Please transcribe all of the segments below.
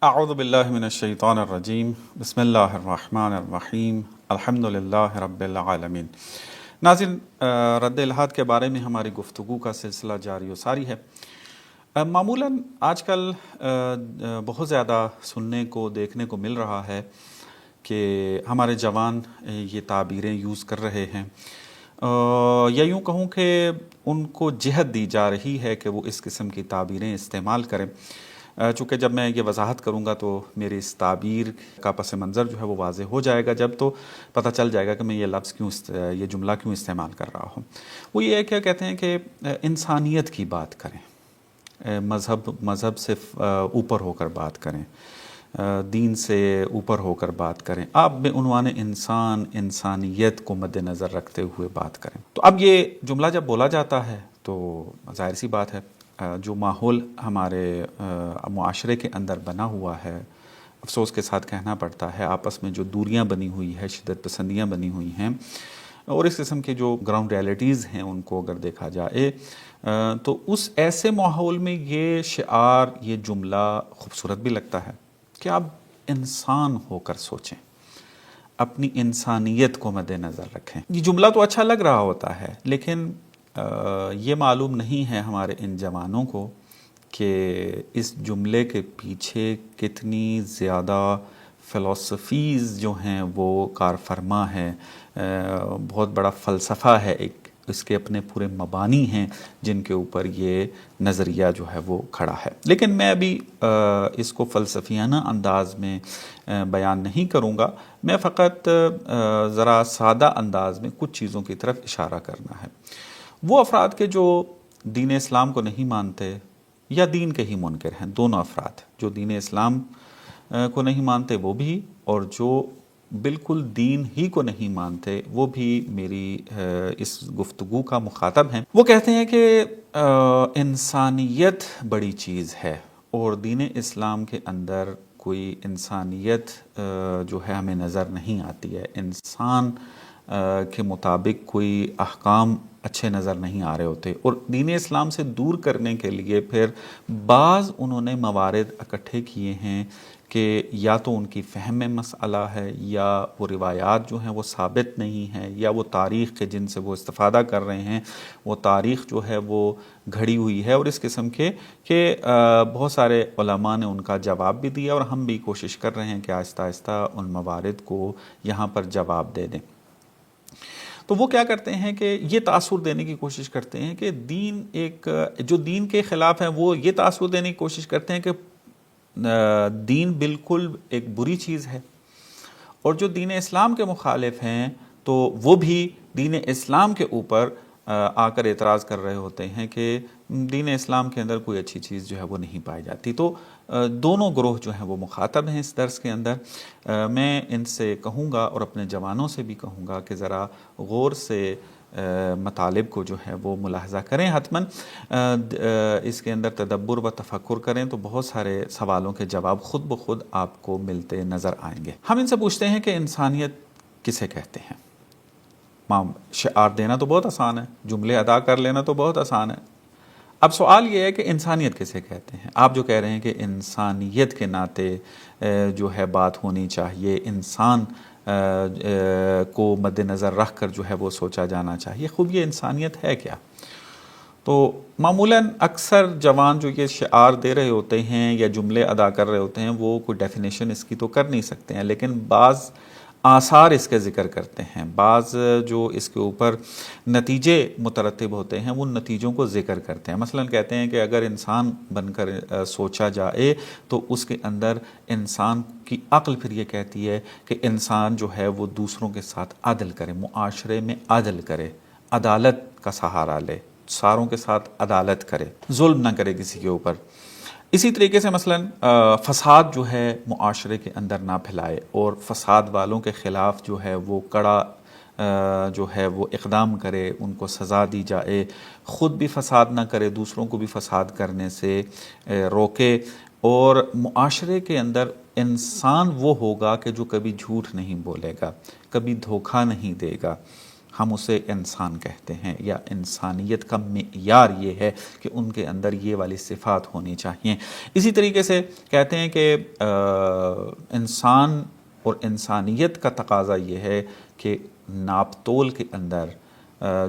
اعوذ باللہ من الشیطان الرجیم بسم اللہ الرحمن الرحیم الحمدللہ رب العالمین۔ ناظرین، رد الحاد کے بارے میں ہماری گفتگو کا سلسلہ جاری و ساری ہے۔ معمولاً آج کل بہت زیادہ سننے کو دیکھنے کو مل رہا ہے کہ ہمارے جوان یہ تعبیریں یوز کر رہے ہیں، یا یوں کہوں کہ ان کو جہت دی جا رہی ہے کہ وہ اس قسم کی تعبیریں استعمال کریں۔ چونکہ جب میں یہ وضاحت کروں گا تو میری اس تعبیر کا پس منظر جو ہے وہ واضح ہو جائے گا، جب تو پتہ چل جائے گا کہ میں یہ جملہ کیوں استعمال کر رہا ہوں۔ وہ یہ ہے کہ کہتے ہیں کہ انسانیت کی بات کریں، مذہب سے اوپر ہو کر بات کریں، دین سے اوپر ہو کر بات کریں، آپ بعنوان انسانیت کو مد نظر رکھتے ہوئے بات کریں۔ تو اب یہ جملہ جب بولا جاتا ہے تو ظاہر سی بات ہے، جو ماحول ہمارے معاشرے کے اندر بنا ہوا ہے، افسوس کے ساتھ کہنا پڑتا ہے، آپس میں جو دوریاں بنی ہوئی ہے، شدت پسندیاں بنی ہوئی ہیں، اور اس قسم کے جو گراؤنڈ ریالٹیز ہیں ان کو اگر دیکھا جائے تو اس ایسے ماحول میں یہ شعار، یہ جملہ خوبصورت بھی لگتا ہے کہ آپ انسان ہو کر سوچیں، اپنی انسانیت کو مد نظر رکھیں۔ یہ جملہ تو اچھا لگ رہا ہوتا ہے، لیکن یہ معلوم نہیں ہے ہمارے ان جوانوں کو کہ اس جملے کے پیچھے کتنی زیادہ فلسفیز جو ہیں وہ کار فرما ہیں، بہت بڑا فلسفہ ہے، اس کے اپنے پورے مبانی ہیں جن کے اوپر یہ نظریہ جو ہے وہ کھڑا ہے۔ لیکن میں ابھی اس کو فلسفیانہ انداز میں بیان نہیں کروں گا، میں فقط ذرا سادہ انداز میں کچھ چیزوں کی طرف اشارہ کرنا ہے۔ وہ افراد کے جو دین اسلام کو نہیں مانتے یا دین کے ہی منکر ہیں، دونوں افراد جو دین اسلام کو نہیں مانتے وہ بھی، اور جو بالکل دین ہی کو نہیں مانتے وہ بھی میری اس گفتگو کا مخاطب ہیں۔ وہ کہتے ہیں کہ انسانیت بڑی چیز ہے، اور دین اسلام کے اندر کوئی انسانیت جو ہے ہمیں نظر نہیں آتی ہے، انسان کے مطابق کوئی احکام اچھے نظر نہیں آ رہے ہوتے، اور دین اسلام سے دور کرنے کے لیے پھر بعض انہوں نے موارد اکٹھے کیے ہیں کہ یا تو ان کی فہم میں مسئلہ ہے، یا وہ روایات جو ہیں وہ ثابت نہیں ہیں، یا وہ تاریخ کے جن سے وہ استفادہ کر رہے ہیں وہ تاریخ جو ہے وہ گھڑی ہوئی ہے، اور اس قسم کے کہ بہت سارے علماء نے ان کا جواب بھی دیا، اور ہم بھی کوشش کر رہے ہیں کہ آہستہ آہستہ ان موارد کو یہاں پر جواب دے دیں۔ تو وہ کیا کرتے ہیں کہ یہ تاثر دینے کی کوشش کرتے ہیں کہ دین جو دین کے خلاف ہیں وہ یہ تاثر دینے کی کوشش کرتے ہیں کہ دین بالکل ایک بری چیز ہے، اور جو دین اسلام کے مخالف ہیں تو وہ بھی دین اسلام کے اوپر آ کر اعتراض کر رہے ہوتے ہیں کہ دین اسلام کے اندر کوئی اچھی چیز جو ہے وہ نہیں پائی جاتی۔ تو دونوں گروہ جو ہیں وہ مخاطب ہیں اس درس کے اندر۔ میں ان سے کہوں گا اور اپنے جوانوں سے بھی کہوں گا کہ ذرا غور سے مطالب کو جو ہے وہ ملاحظہ کریں، حتماً اس کے اندر تدبر و تفکر کریں تو بہت سارے سوالوں کے جواب خود بخود آپ کو ملتے نظر آئیں گے۔ ہم ان سے پوچھتے ہیں کہ انسانیت کسے کہتے ہیں؟ شعار دینا تو بہت آسان ہے، جملے ادا کر لینا تو بہت آسان ہے، اب سوال یہ ہے کہ انسانیت کسے کہتے ہیں؟ آپ جو کہہ رہے ہیں کہ انسانیت کے ناطے جو ہے بات ہونی چاہیے، انسان کو مد نظر رکھ کر جو ہے وہ سوچا جانا چاہیے، خود یہ انسانیت ہے کیا؟ تو معمولاً اکثر جوان جو یہ شعار دے رہے ہوتے ہیں یا جملے ادا کر رہے ہوتے ہیں وہ کوئی ڈیفینیشن اس کی تو کر نہیں سکتے ہیں، لیکن بعض آثار اس کے ذکر کرتے ہیں، بعض جو اس کے اوپر نتیجے مترتب ہوتے ہیں وہ نتیجوں کو ذکر کرتے ہیں۔ مثلاً کہتے ہیں کہ اگر انسان بن کر سوچا جائے تو اس کے اندر انسان کی عقل پھر یہ کہتی ہے کہ انسان جو ہے وہ دوسروں کے ساتھ عدل کرے، معاشرے میں عدل کرے، عدالت کا سہارا لے، ساروں کے ساتھ عدالت کرے، ظلم نہ کرے کسی کے اوپر۔ اسی طریقے سے مثلاً فساد جو ہے معاشرے کے اندر نہ پھیلائے، اور فساد والوں کے خلاف جو ہے وہ کڑا جو ہے وہ اقدام کرے، ان کو سزا دی جائے، خود بھی فساد نہ کرے، دوسروں کو بھی فساد کرنے سے روکے، اور معاشرے کے اندر انسان وہ ہوگا کہ جو کبھی جھوٹ نہیں بولے گا، کبھی دھوکہ نہیں دے گا، ہم اسے انسان کہتے ہیں، یا انسانیت کا معیار یہ ہے کہ ان کے اندر یہ والی صفات ہونی چاہیے۔ اسی طریقے سے کہتے ہیں کہ انسان اور انسانیت کا تقاضا یہ ہے کہ ناپ تول کے اندر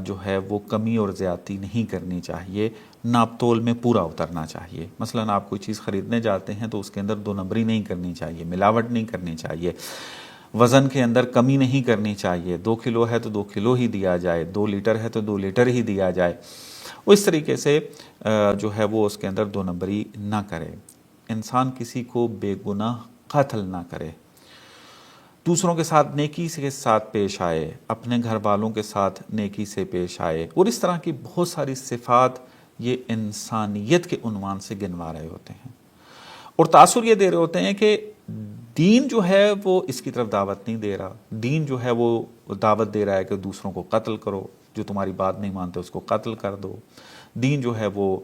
جو ہے وہ کمی اور زیادتی نہیں کرنی چاہیے، ناپ تول میں پورا اترنا چاہیے۔ مثلا آپ کوئی چیز خریدنے جاتے ہیں تو اس کے اندر 2 نمبری نہیں کرنی چاہیے، ملاوٹ نہیں کرنی چاہیے، وزن کے اندر کمی نہیں کرنی چاہیے، 2 کلو ہے تو 2 کلو ہی دیا جائے، 2 لیٹر ہے تو 2 لیٹر ہی دیا جائے۔ وہ اس طریقے سے جو ہے وہ اس کے اندر 2 نمبری نہ کرے، انسان کسی کو بے گناہ قتل نہ کرے، دوسروں کے ساتھ نیکی کے ساتھ پیش آئے، اپنے گھر والوں کے ساتھ نیکی سے پیش آئے، اور اس طرح کی بہت ساری صفات یہ انسانیت کے عنوان سے گنوا رہے ہوتے ہیں، اور تاثر یہ دے رہے ہوتے ہیں کہ دین جو ہے وہ اس کی طرف دعوت نہیں دے رہا، دین جو ہے وہ دعوت دے رہا ہے کہ دوسروں کو قتل کرو، جو تمہاری بات نہیں مانتے اس کو قتل کر دو، دین جو ہے وہ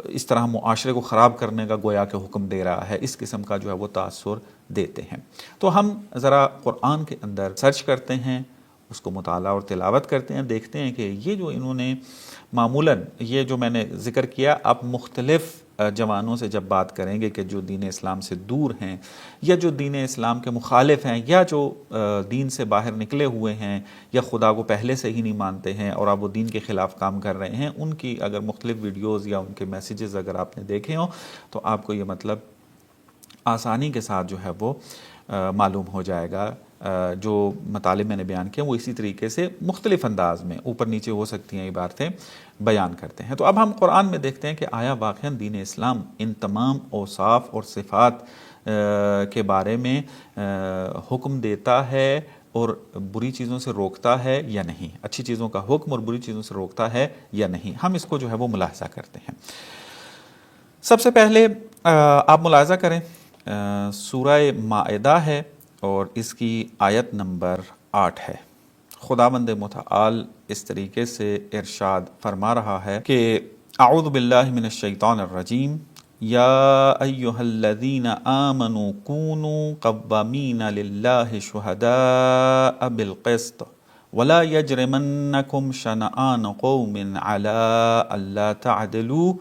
اس طرح معاشرے کو خراب کرنے کا گویا کہ حکم دے رہا ہے، اس قسم کا جو ہے وہ تاثر دیتے ہیں۔ تو ہم ذرا قرآن کے اندر سرچ کرتے ہیں، اس کو مطالعہ اور تلاوت کرتے ہیں، دیکھتے ہیں کہ یہ جو انہوں نے معمولاً یہ جو میں نے ذکر کیا، آپ مختلف جوانوں سے جب بات کریں گے کہ جو دین اسلام سے دور ہیں، یا جو دین اسلام کے مخالف ہیں، یا جو دین سے باہر نکلے ہوئے ہیں، یا خدا کو پہلے سے ہی نہیں مانتے ہیں اور اب وہ دین کے خلاف کام کر رہے ہیں، ان کی اگر مختلف ویڈیوز یا ان کے میسیجز اگر آپ نے دیکھے ہوں تو آپ کو یہ مطلب آسانی کے ساتھ جو ہے وہ معلوم ہو جائے گا۔ جو مطالب میں نے بیان کیا وہ اسی طریقے سے مختلف انداز میں اوپر نیچے ہو سکتی ہیں عبارتیں بیان کرتے ہیں۔ تو اب ہم قرآن میں دیکھتے ہیں کہ آیا واقعاً دین اسلام ان تمام اوصاف اور صفات کے بارے میں حکم دیتا ہے اور بری چیزوں سے روکتا ہے یا نہیں، اچھی چیزوں کا حکم اور بری چیزوں سے روکتا ہے یا نہیں، ہم اس کو جو ہے وہ ملاحظہ کرتے ہیں۔ سب سے پہلے آپ ملاحظہ کریں، سورہ مائدہ ہے اور اس کی آیت نمبر 8 ہے۔ خداوند متعال اس طریقے سے ارشاد فرما رہا ہے کہ اعوذ باللہ من الشیطان الرجیم، یا ایہا الذین آمنوا کونوا قوامین للہ شہداء بالقسط ولا یجرمنکم شنآن قوم علی الا تعدلوا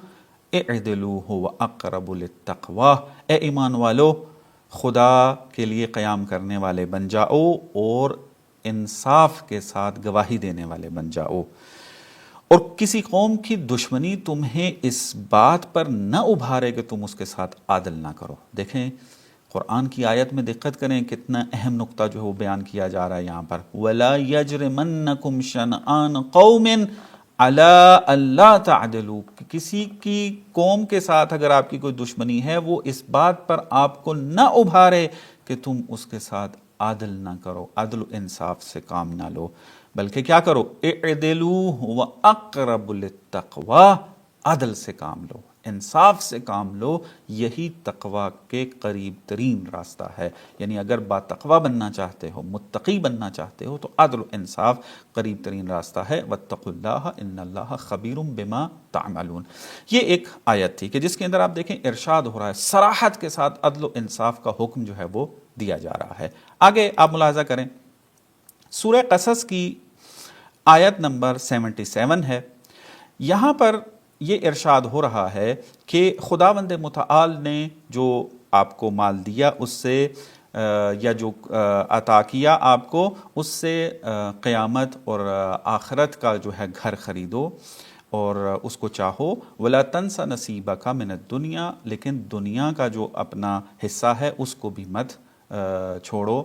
اعدلوا هو اقرب للتقوی، اے ایمان والو خدا کے لیے قیام کرنے والے بن جاؤ اور انصاف کے ساتھ گواہی دینے والے بن جاؤ، اور کسی قوم کی دشمنی تمہیں اس بات پر نہ ابھارے کہ تم اس کے ساتھ عادل نہ کرو۔ دیکھیں قرآن کی آیت میں دقت کریں، کتنا اہم نقطہ جو ہے وہ بیان کیا جا رہا ہے یہاں پر، وَلَا يَجْرِمَنَّكُمْ شَنْآنُ قَوْمٍ عَلَىٰ أَلَّا تَعْدِلُوا، کسی کی قوم کے ساتھ اگر آپ کی کوئی دشمنی ہے وہ اس بات پر آپ کو نہ ابھارے کہ تم اس کے ساتھ عادل نہ کرو، عدل و انصاف سے کام نہ لو، بلکہ کیا کرو، اعدلوا هو اقرب للتقوی، عدل سے کام لو، انصاف سے کام لو، یہی تقوی کے قریب ترین راستہ ہے۔ یعنی اگر با تقوی بننا چاہتے ہو، متقی بننا چاہتے ہو تو عدل و انصاف قریب ترین راستہ ہے۔ واتقوا اللہ ان اللہ خبیر بما تعملون، یہ ایک آیت تھی کہ جس کے اندر آپ دیکھیں ارشاد ہو رہا ہے، صراحت کے ساتھ عدل و انصاف کا حکم جو ہے وہ دیا جا رہا ہے۔ آگے آپ ملاحظہ کریں، سورہ قصص کی آیت نمبر 77 ہے، یہاں پر یہ ارشاد ہو رہا ہے کہ خداوند متعال نے جو آپ کو مال دیا اس سے یا جو عطا کیا آپ کو اس سے قیامت اور آخرت کا جو ہے گھر خریدو اور اس کو چاہو، ولا تنس نصیبک من الدنیا، لیکن دنیا کا جو اپنا حصہ ہے اس کو بھی مت چھوڑو۔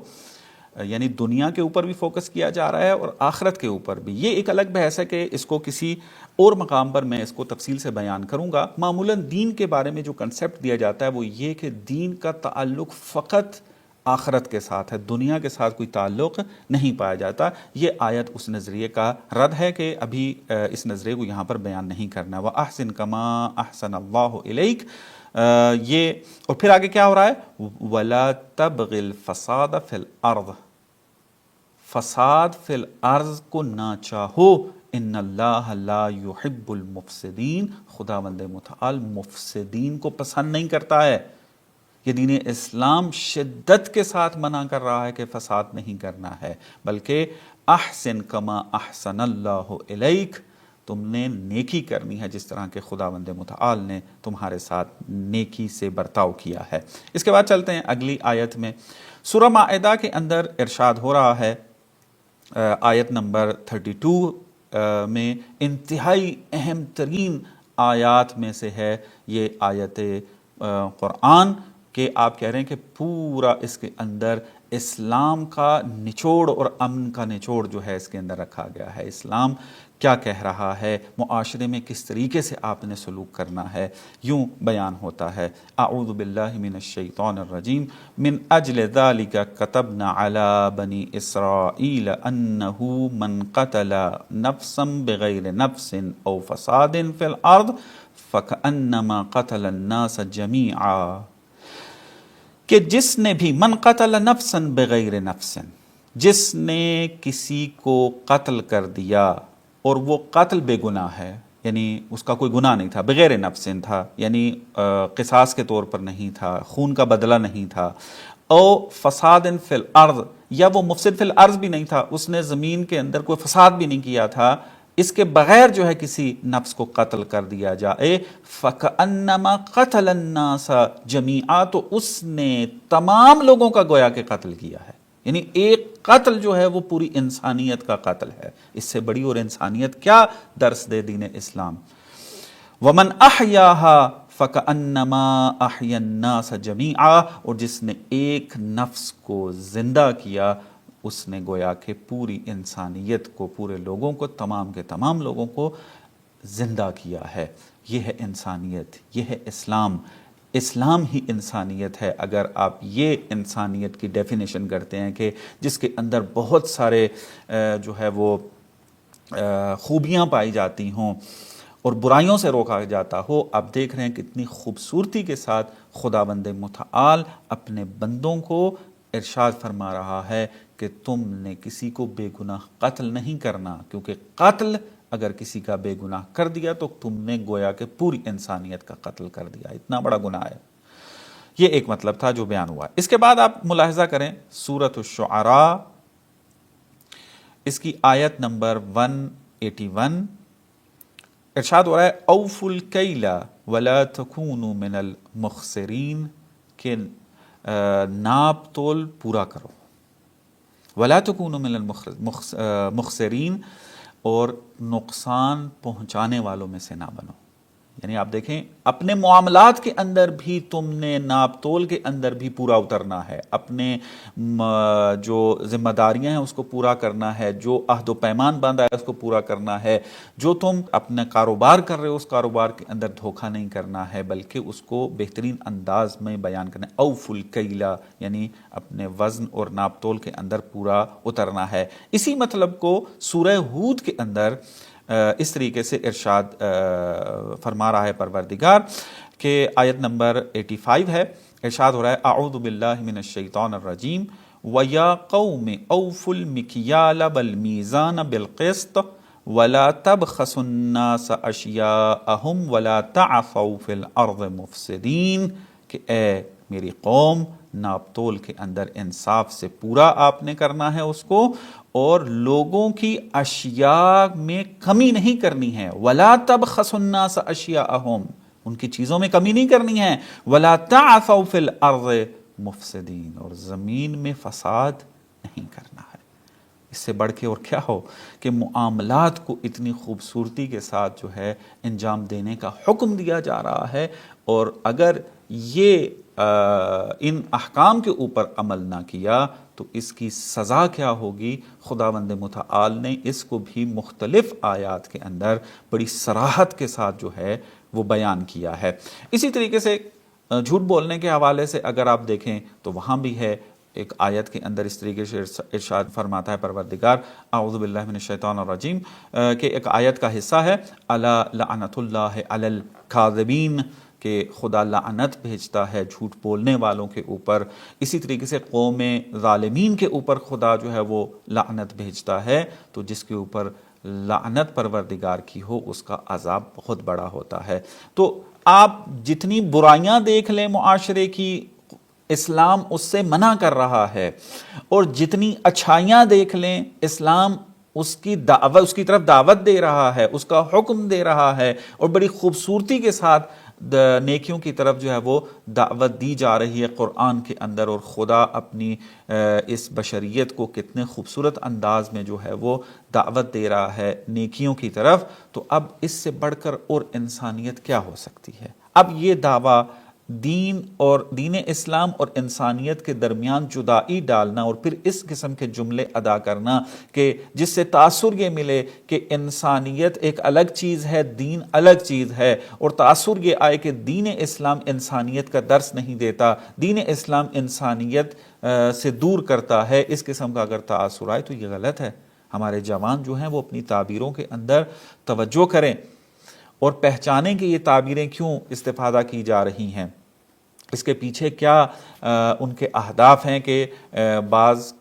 یعنی دنیا کے اوپر بھی فوکس کیا جا رہا ہے اور آخرت کے اوپر بھی۔ یہ ایک الگ بحث ہے کہ اس کو کسی اور مقام پر میں اس کو تفصیل سے بیان کروں گا۔ معمولاً دین کے بارے میں جو کنسیپٹ دیا جاتا ہے وہ یہ کہ دین کا تعلق فقط آخرت کے ساتھ ہے، دنیا کے ساتھ کوئی تعلق نہیں پایا جاتا۔ یہ آیت اس نظریے کا رد ہے کہ ابھی اس نظریے کو یہاں پر بیان نہیں کرنا۔ وَأَحْسِن كَمَا أَحْسَنَ اللَّهُ إِلَيْكَ، یہ اور پھر آگے کیا ہو رہا ہے، وَلَا تَبْغِ الْفَسَادَ فِي الْأَرْضِ، فساد فی الارض کو نہ چاہو، ان اللہ لا یحب المفسدین، خداوند متعال مفسدین کو پسند نہیں کرتا ہے۔ یہ دین اسلام شدت کے ساتھ منع کر رہا ہے کہ فساد نہیں کرنا ہے، بلکہ احسن کما احسن اللہ الیک، تم نے نیکی کرنی ہے جس طرح کہ خداوند متعال نے تمہارے ساتھ نیکی سے برتاؤ کیا ہے۔ اس کے بعد چلتے ہیں اگلی آیت میں۔ سورہ مائدہ کے اندر ارشاد ہو رہا ہے آیت نمبر 32 میں، انتہائی اہم ترین آیات میں سے ہے یہ آیت قرآن، کہ آپ کہہ رہے ہیں کہ پورا اس کے اندر اسلام کا نچوڑ اور امن کا نچوڑ جو ہے اس کے اندر رکھا گیا ہے۔ اسلام کیا کہہ رہا ہے، معاشرے میں کس طریقے سے آپ نے سلوک کرنا ہے، یوں بیان ہوتا ہے۔ اعوذ باللہ من الشیطان الرجیم، من اجل ذلک کتبنا علی بنی اسرائیل انہ من قتل نفسا بغیر نفس او فساد فی الارض فکأنما قتل الناس جمیعا، کہ جس نے بھی، من قتل نفسا بغیر نفس، جس نے کسی کو قتل کر دیا اور وہ قتل بے گناہ ہے، یعنی اس کا کوئی گناہ نہیں تھا، بغیر نفس تھا یعنی قصاص کے طور پر نہیں تھا، خون کا بدلہ نہیں تھا، او فساد فی الارض، یا وہ مفسد فی الارض بھی نہیں تھا، اس نے زمین کے اندر کوئی فساد بھی نہیں کیا تھا، اس کے بغیر جو ہے کسی نفس کو قتل کر دیا جائے، فَكَأَنَّمَا قَتَلَ النَّاسَ جَمِيعًا، تو اس نے تمام لوگوں کا گویا کہ قتل کیا ہے، یعنی ایک قتل جو ہے وہ پوری انسانیت کا قتل ہے۔ اس سے بڑی اور انسانیت کیا درس دے دین اسلام۔ وَمَنْ أَحْيَاهَا فَكَأَنَّمَا أَحْيَا النَّاسَ جَمِيعًا، اور جس نے ایک نفس کو زندہ کیا، اس نے گویا کہ پوری انسانیت کو، پورے لوگوں کو، تمام کے تمام لوگوں کو زندہ کیا ہے۔ یہ ہے انسانیت، یہ ہے اسلام۔ اسلام ہی انسانیت ہے۔ اگر آپ یہ انسانیت کی ڈیفینیشن کرتے ہیں کہ جس کے اندر بہت سارے جو ہے وہ خوبیاں پائی جاتی ہوں اور برائیوں سے روکا جاتا ہو، آپ دیکھ رہے ہیں کتنی خوبصورتی کے ساتھ خداوند متعال اپنے بندوں کو ارشاد فرما رہا ہے کہ تم نے کسی کو بے گناہ قتل نہیں کرنا، کیونکہ قتل اگر کسی کا بے گناہ کر دیا تو تم نے گویا کہ پوری انسانیت کا قتل کر دیا، اتنا بڑا گناہ ہے۔ یہ ایک مطلب تھا جو بیان ہوا۔ اس کے بعد آپ ملاحظہ کریں سورۃ الشعراء، اس کی آیت نمبر 181، ارشاد ہو رہا ہے اوفوا الکیل ولا تکونوا من المخسرین، کہ ناپ تول پورا کرو، ولا تکونوا من المخسرین، اور نقصان پہنچانے والوں میں سے نہ بنو۔ یعنی آپ دیکھیں اپنے معاملات کے اندر بھی تم نے ناپ تول کے اندر بھی پورا اترنا ہے، اپنے جو ذمہ داریاں ہیں اس کو پورا کرنا ہے، جو عہد و پیمان باندھا ہے اس کو پورا کرنا ہے، جو تم اپنا کاروبار کر رہے ہو اس کاروبار کے اندر دھوکہ نہیں کرنا ہے، بلکہ اس کو بہترین انداز میں بیان کرنا ہے۔ اوفوا الکیل، یعنی اپنے وزن اور ناپ تول کے اندر پورا اترنا ہے۔ اسی مطلب کو سورہ ہود کے اندر اس طریقے سے ارشاد فرما رہا ہے پروردگار کہ آیت نمبر 85 ہے، ارشاد ہو رہا ہے اعوذ باللہ من الشیطان الرجیم وَيَا قَوْمِ أَوْفُوا الْمِكْيَالَ وَالْمِيزَانَ بِالْقِسْطِ وَلَا تَبْخَسُوا النَّاسَ أَشْيَاءَهُمْ وَلَا تَعْثَوْا فِي الْأَرْضِ مُفْسِدِينَ، کہ اے میری قوم، ناپ تول کے اندر انصاف سے پورا آپ نے کرنا ہے اس کو، اور لوگوں کی اشیاء میں کمی نہیں کرنی ہے۔ وَلَا تَبْخَسُوا النَّاسَ أَشْيَاءَهُمْ، ان کی چیزوں میں کمی نہیں کرنی ہے۔ وَلَا تَعْثَوْا فِي الْأَرْضِ مُفْسِدِينَ، اور زمین میں فساد نہیں کرنا ہے۔ اس سے بڑھ کے اور کیا ہو کہ معاملات کو اتنی خوبصورتی کے ساتھ جو ہے انجام دینے کا حکم دیا جا رہا ہے، اور اگر یہ ان احکام کے اوپر عمل نہ کیا تو اس کی سزا کیا ہوگی، خداوند متعال نے اس کو بھی مختلف آیات کے اندر بڑی صراحت کے ساتھ جو ہے وہ بیان کیا ہے۔ اسی طریقے سے جھوٹ بولنے کے حوالے سے اگر آپ دیکھیں تو وہاں بھی ہے، ایک آیت کے اندر اس طریقے سے ارشاد فرماتا ہے پروردگار اعوذ باللہ من الشیطان الرجیم، کہ ایک آیت کا حصہ ہے الا لعنت اللہ علی الکاذبین، کہ خدا لعنت بھیجتا ہے جھوٹ بولنے والوں کے اوپر۔ اسی طریقے سے قوم ظالمین کے اوپر خدا جو ہے وہ لعنت بھیجتا ہے، تو جس کے اوپر لعنت پروردگار کی ہو اس کا عذاب بہت بڑا ہوتا ہے۔ تو آپ جتنی برائیاں دیکھ لیں معاشرے کی، اسلام اس سے منع کر رہا ہے، اور جتنی اچھائیاں دیکھ لیں اسلام اس کی دعوت، اس کی طرف دعوت دے رہا ہے، اس کا حکم دے رہا ہے، اور بڑی خوبصورتی کے ساتھ نیکیوں کی طرف جو ہے وہ دعوت دی جا رہی ہے قرآن کے اندر، اور خدا اپنی اس بشریت کو کتنے خوبصورت انداز میں جو ہے وہ دعوت دے رہا ہے نیکیوں کی طرف. تو اب اس سے بڑھ کر اور انسانیت کیا ہو سکتی ہے؟ اب یہ دعویٰ دین اسلام اور انسانیت کے درمیان جدائی ڈالنا، اور پھر اس قسم کے جملے ادا کرنا کہ جس سے تاثر یہ ملے کہ انسانیت ایک الگ چیز ہے، دین الگ چیز ہے، اور تاثر یہ آئے کہ دین اسلام انسانیت کا درس نہیں دیتا، دین اسلام انسانیت سے دور کرتا ہے، اس قسم کا اگر تاثر آئے تو یہ غلط ہے. ہمارے جوان جو ہیں وہ اپنی تعبیروں کے اندر توجہ کریں اور پہچانیں کہ یہ تعبیریں کیوں استفادہ کی جا رہی ہیں، اس کے پیچھے کیا ان کے اہداف ہیں، کہ بعض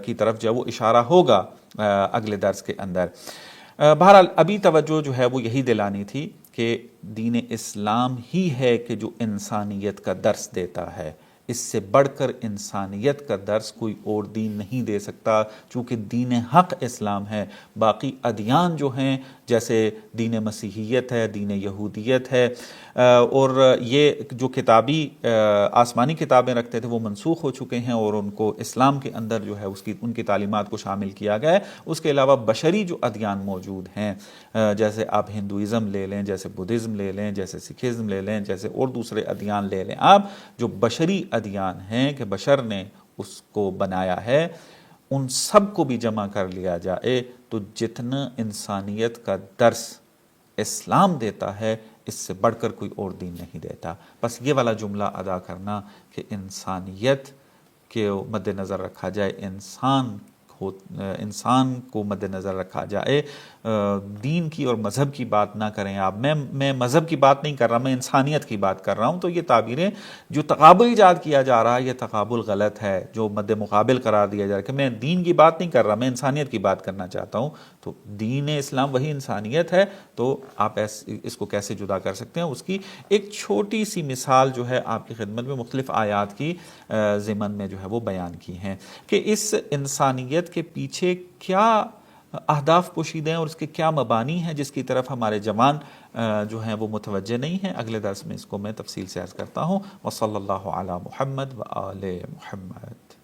کی طرف جو وہ اشارہ ہوگا اگلے درس کے اندر. بہرحال ابھی توجہ جو ہے وہ یہی دلانی تھی کہ دین اسلام ہی ہے کہ جو انسانیت کا درس دیتا ہے، اس سے بڑھ کر انسانیت کا درس کوئی اور دین نہیں دے سکتا، چونکہ دین حق اسلام ہے. باقی ادیان جو ہیں جیسے دین مسیحیت ہے، دین یہودیت ہے، اور یہ جو کتابی آسمانی کتابیں رکھتے تھے وہ منسوخ ہو چکے ہیں، اور ان کو اسلام کے اندر جو ہے ان کی تعلیمات کو شامل کیا گیا ہے. اس کے علاوہ بشری جو ادیان موجود ہیں، جیسے آپ ہندوازم لے لیں، جیسے بدھزم لے لیں، جیسے سکھزم لے لیں، جیسے اور دوسرے ادیان لے لیں، آپ جو بشری ادیان ہیں کہ بشر نے اس کو بنایا ہے، ان سب کو بھی جمع کر لیا جائے تو جتنا انسانیت کا درس اسلام دیتا ہے اس سے بڑھ کر کوئی اور دین نہیں دیتا. بس یہ والا جملہ ادا کرنا کہ انسانیت کے مد نظر رکھا جائے، انسان کو مد نظر رکھا جائے، دین کی اور مذہب کی بات نہ کریں آپ. میں مذہب کی بات نہیں کر رہا، میں انسانیت کی بات کر رہا ہوں. تو یہ تعبیریں جو تقابل ایجاد کیا جا رہا ہے یہ تقابل غلط ہے، جو مد مقابل قرار دیا جا رہا ہے کہ میں دین کی بات نہیں کر رہا، میں انسانیت کی بات کرنا چاہتا ہوں. تو دین اسلام وہی انسانیت ہے، تو آپ اس کو کیسے جدا کر سکتے ہیں؟ اس کی ایک چھوٹی سی مثال جو ہے آپ کی خدمت میں مختلف آیات کی ضمن میں جو ہے وہ بیان کی ہیں کہ اس انسانیت کے پیچھے کیا اہداف پوشیدہ ہیں اور اس کے کیا مبانی ہیں جس کی طرف ہمارے جوان جو ہیں وہ متوجہ نہیں ہیں. اگلے درس میں اس کو میں تفصیل سے عرض کرتا ہوں. وصلی اللہ علی محمد و آل محمد.